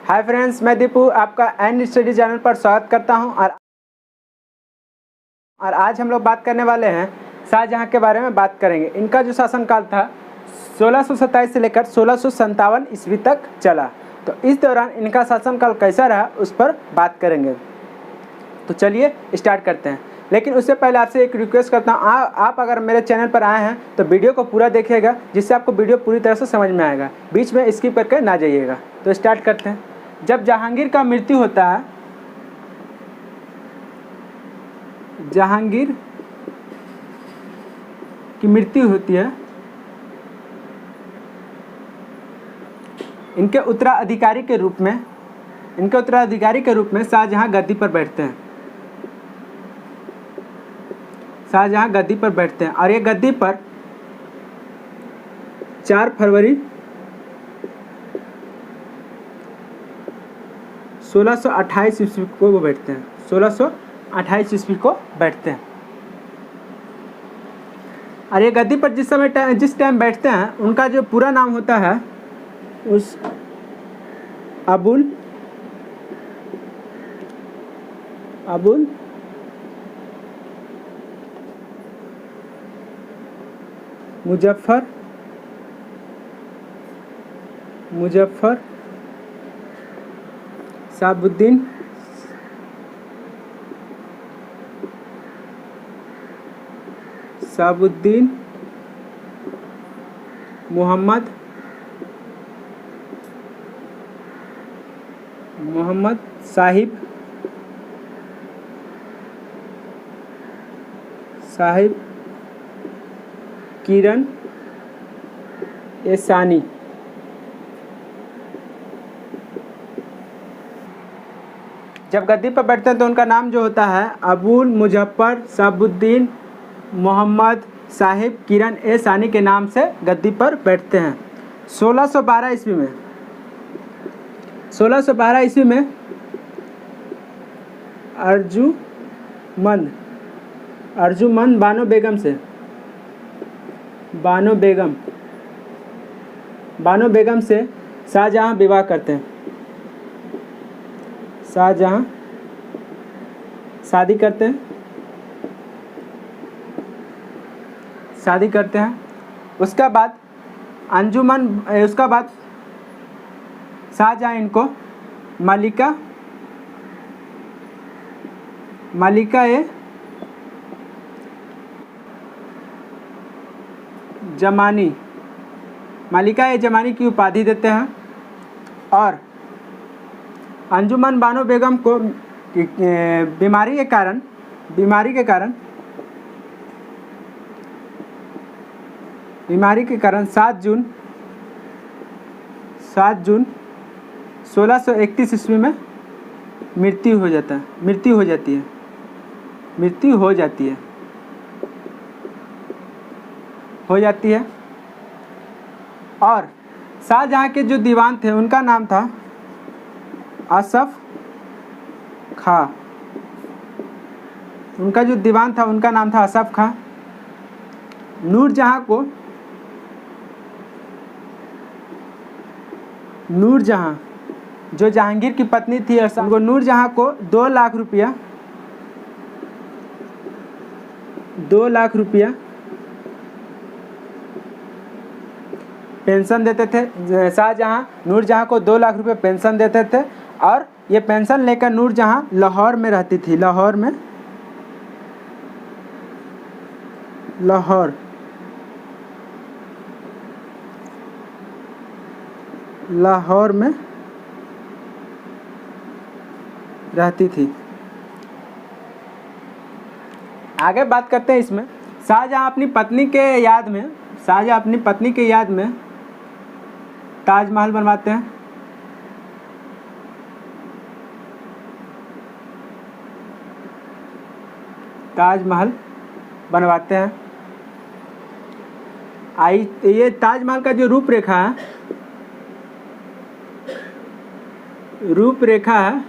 Hi friends, मैं दीपू आपका and study channel पर स्वागत करता हूं और आज हम लोग बात करने वाले हैं शाहजहां के बारे में बात करेंगे। इनका जो शासनकाल था 1627 से लेकर 1657 ईस्वी तक चला। तो इस दौरान इनका शासनकाल कैसा रहा उस पर बात करेंगे। तो चलिए स्टार्ट करते हैं। लेकिन उससे पहले आपसे एक रिक्वेस्ट करता हूँ, आप अगर मेरे चैनल पर आए हैं तो वीडियो को पूरा देखिएगा, जिससे आपको वीडियो पूरी तरह से समझ में आएगा, बीच में स्किप करके ना जाइएगा। तो स्टार्ट करते हैं। जब जहांगीर का मृत्यु होता है, जहांगीर की मृत्यु होती है, इनके उत्तराधिकारी के रूप में शाहजहां गद्दी पर बैठते हैं। शाहजहां गद्दी पर बैठते हैं और ये गद्दी पर 4 फरवरी 1628 ईस्वी को वो बैठते हैं। 1628 ईस्वी को बैठते हैं और ये गद्दी पर जिस टाइम बैठते हैं, उनका जो पूरा नाम होता है उस अबुल मुजफ्फर साबुद्दीन मोहम्मद साहिब किरण एसानी जब गद्दी पर बैठते हैं तो उनका नाम जो होता है अबुल मुजफ्फर साबुद्दीन मोहम्मद साहिब किरण एसानी के नाम से गद्दी पर बैठते हैं। 1612 ईस्वी में अर्जुमंद बानो बेगम से शाहजहां विवाह करते हैं। शाहजहां शादी करते हैं। उसका बाद शाहजहां इनको मलिका ए जमानी की उपाधि देते हैं और अंजुमन बानो बेगम को बीमारी के कारण 7 जून 1631 ईस्वी में मृत्यु हो जाती है। और शाहजहां के जो दीवान थे उनका नाम था असफ खां। नूरजहां जो जहांगीर की पत्नी थी, उनको नूरजहां को 2 लाख रुपया पेंशन देते थे। शाहजहां नूरजहां को 2 लाख रुपये पेंशन देते थे और ये पेंशन लेकर नूरजहां लाहौर में रहती थी। लाहौर में रहती थी। आगे बात करते हैं इसमें। शाहजहां अपनी पत्नी के याद में ताजमहल बनवाते हैं। ये ताजमहल का जो रूपरेखा है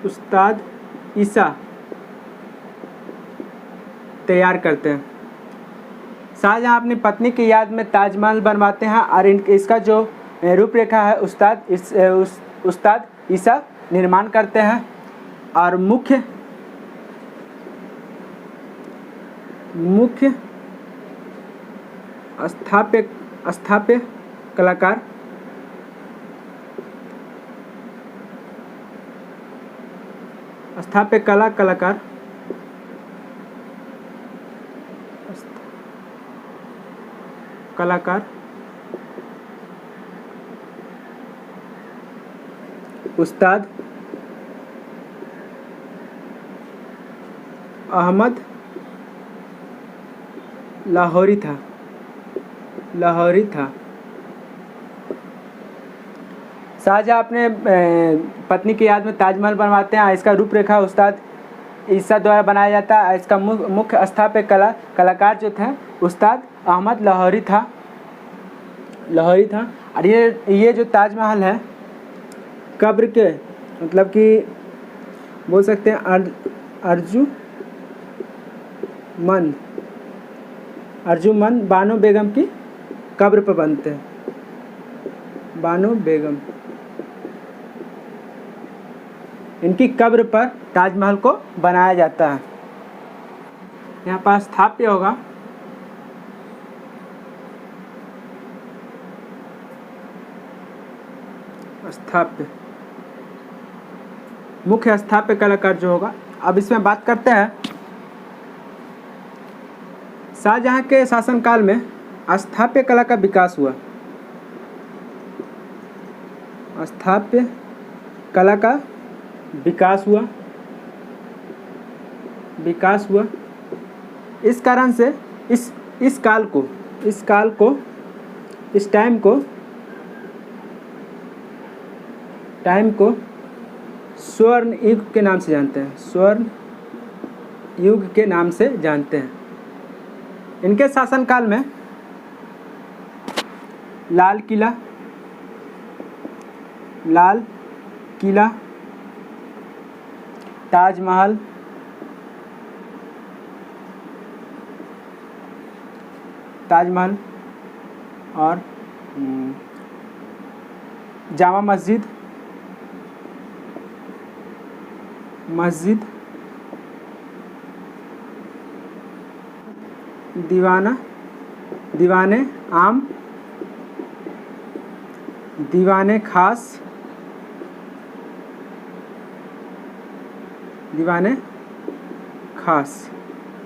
उस्ताद ईसा तैयार करते हैं। शाहजहाँ अपनी पत्नी की याद में ताजमहल बनवाते हैं और इसका जो रूपरेखा है उस्ताद ईसा निर्माण करते हैं। और मुख्य स्थापत्य कलाकार उस्ताद अहमद लाहौरी था। शाहजहाँ अपने पत्नी की याद में ताजमहल बनवाते हैं। इसका रूपरेखा उस्ताद ईसा द्वारा बनाया जाता है। इसका मुख्य स्थापत्य कलाकार जो थे उस्ताद अहमद लाहौरी था। और ये जो ताजमहल है कब्र के मतलब कि बोल सकते हैं अर्जुमन बानो बेगम की कब्र पर बनते हैं। बानो बेगम इनकी कब्र पर ताजमहल को बनाया जाता है। यहाँ पर स्थापत्य होगा मुख्य स्थापत्य कलाकार जो होगा। अब इसमें बात करते हैं शाहजहाँ के शासनकाल में स्थापत्य कला का विकास हुआ। स्थापत्य कला का विकास हुआ। इस कारण से इस टाइम को स्वर्ण युग के नाम से जानते हैं। इनके शासनकाल में लाल किला, ताजमहल, और जामा मस्जिद, दीवाने आम, दीवाने खास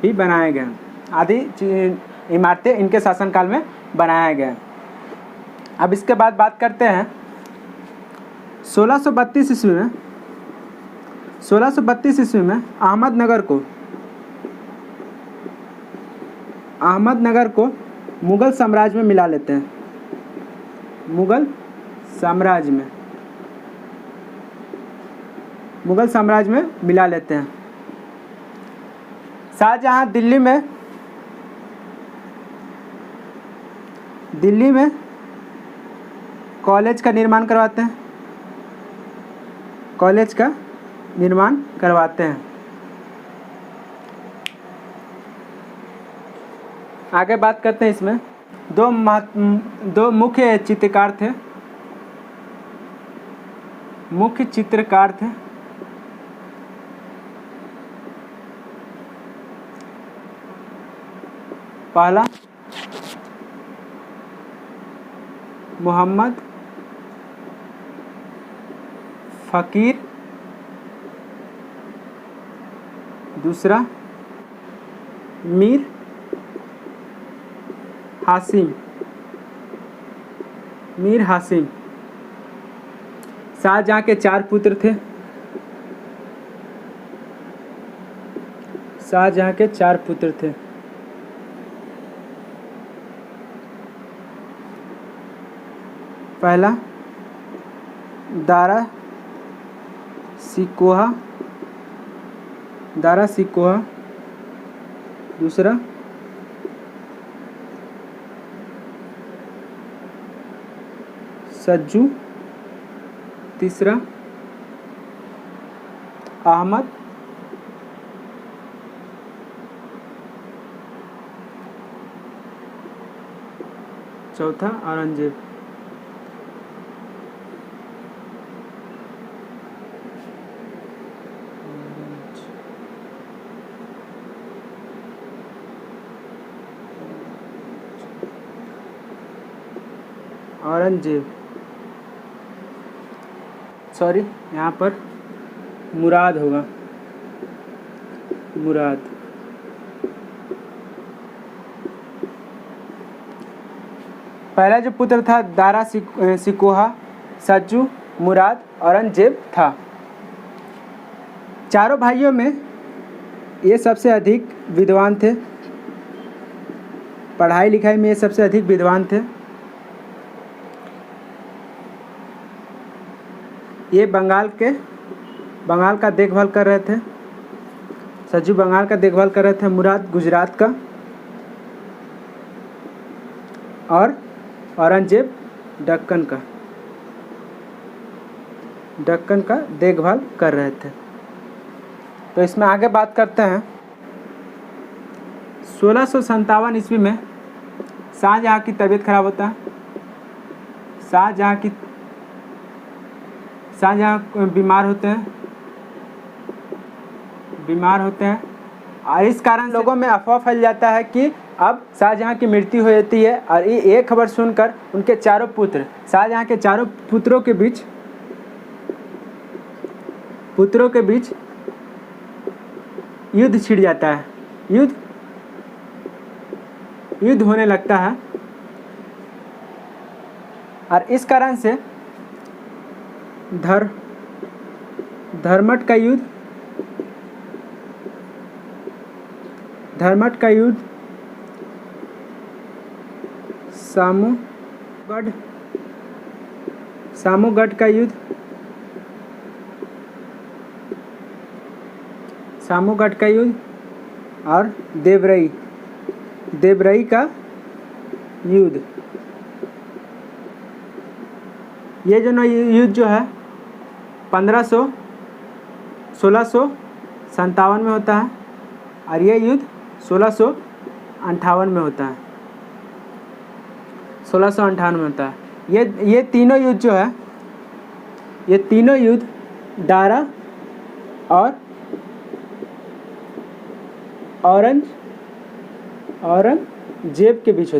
भी बनाए गए। आदि इमारतें इनके शासनकाल में बनाया गया। अब इसके बाद बात करते हैं 1632 ईस्वी में अहमदनगर को मुगल साम्राज्य में मिला लेते हैं। मुगल साम्राज्य में मिला लेते हैं। शाहजहाँ दिल्ली में कॉलेज का निर्माण करवाते हैं। आगे बात करते हैं। इसमें दो मुख्य चित्रकार थे। पहला मोहम्मद फ़कीर, दूसरा मीर हासिम। शाहजहाँ के 4 पुत्र थे। पहला दारा सिकोहा, दूसरा सज्जू, तीसरा अहमद, चौथा औरंगजेब। औरंगजेब, सॉरी यहाँ पर मुराद होगा, मुराद। पहला जो पुत्र था दारा सिकोहा, सज्जू, मुराद, औरंगजेब था। चारों भाइयों में ये सबसे अधिक विद्वान थे, पढ़ाई लिखाई में ये सबसे अधिक विद्वान थे। ये बंगाल का देखभाल कर रहे थे। सज्जू बंगाल का देखभाल कर रहे थे, मुराद गुजरात का, और औरंगजेब दक्कन का देखभाल कर रहे थे। तो इसमें आगे बात करते हैं। 1657 ईस्वी में शाहजहाँ की तबीयत खराब होता है। शाहजहाँ बीमार होते हैं और इस कारण लोगों में अफवाह फैल जाता है कि अब शाहजहाँ की मृत्यु हो जाती है। और ये खबर सुनकर उनके चारों पुत्र, शाहजहाँ के चारों पुत्रों के बीच युद्ध छिड़ जाता है, युद्ध होने लगता है। और इस कारण से धर्मट का युद्ध, सामूगढ़ का युद्ध, और देवरई का युद्ध, ये जो युद्ध जो है 1657 में होता है और ये युद्ध 1658 में होता है। 1658 में होता है। ये तीनों युद्ध जो है, ये तीनों युद्ध दारा और औरंगजेब के बीच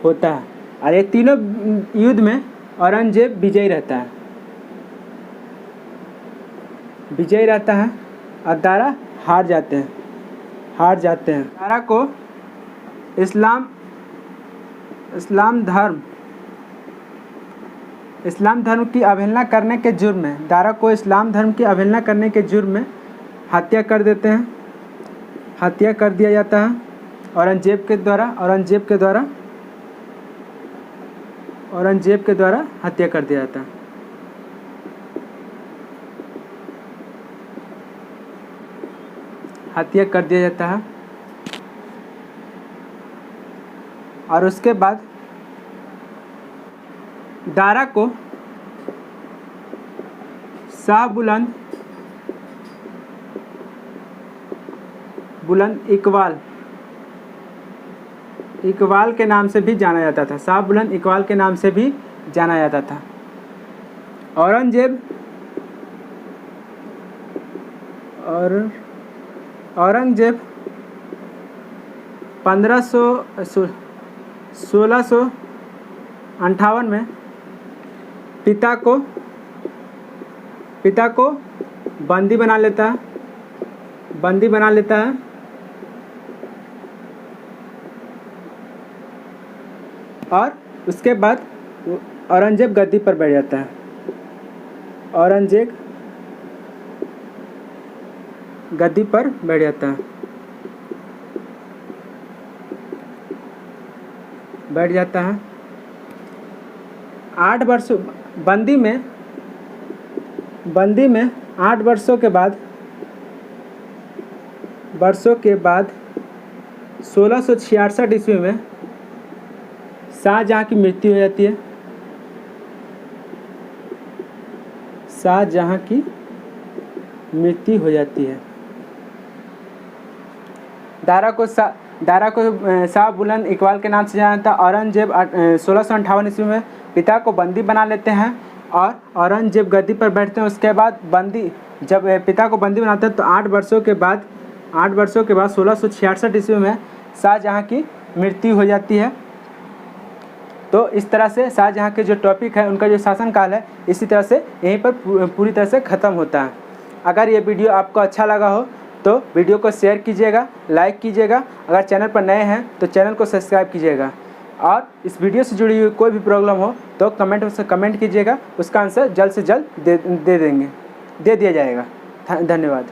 होता है, और ये तीनों युद्ध में औरंगजेब विजयी रहता है और दारा हार जाते हैं। दारा को इस्लाम धर्म की अवहेलना करने के जुर्म में, दारा को इस्लाम धर्म की अवहेलना करने के जुर्म में हत्या कर दिया जाता है औरंगजेब के द्वारा हत्या कर दिया जाता है। और उसके बाद दारा को शाह बुलंद इकबाल के नाम से भी जाना जाता था। शाह बुलंद इकबाल के नाम से भी जाना जाता था। औरंगजेब 1658 में पिता को बंदी बना लेता है और उसके बाद औरंगजेब गद्दी पर बैठ जाता है। बैठ जाता है। 8 वर्षों बंदी में 8 वर्षों के बाद 1666 ईस्वी में शाहजहाँ की मृत्यु हो जाती है। दारा को दारा को शाह बुलंद इकबाल के नाम से जाना था। औरंगजेब 1658 ईस्वी में पिता को बंदी बना लेते हैं और औरंगजेब गद्दी पर बैठते हैं। उसके बाद जब पिता को बंदी बनाते हैं तो 8 वर्षों के बाद 1666 ईस्वी में शाहजहाँ की मृत्यु हो जाती है। तो इस तरह से शाहजहाँ के जो टॉपिक है, उनका जो शासनकाल है, इसी तरह से यहीं पर पूरी तरह से ख़त्म होता है। अगर ये वीडियो आपको अच्छा लगा हो तो वीडियो को शेयर कीजिएगा, लाइक कीजिएगा। अगर चैनल पर नए हैं तो चैनल को सब्सक्राइब कीजिएगा। और इस वीडियो से जुड़ी हुई कोई भी प्रॉब्लम हो तो कमेंट कीजिएगा, उसका आंसर जल्द से जल्द दे दिया जाएगा। धन्यवाद।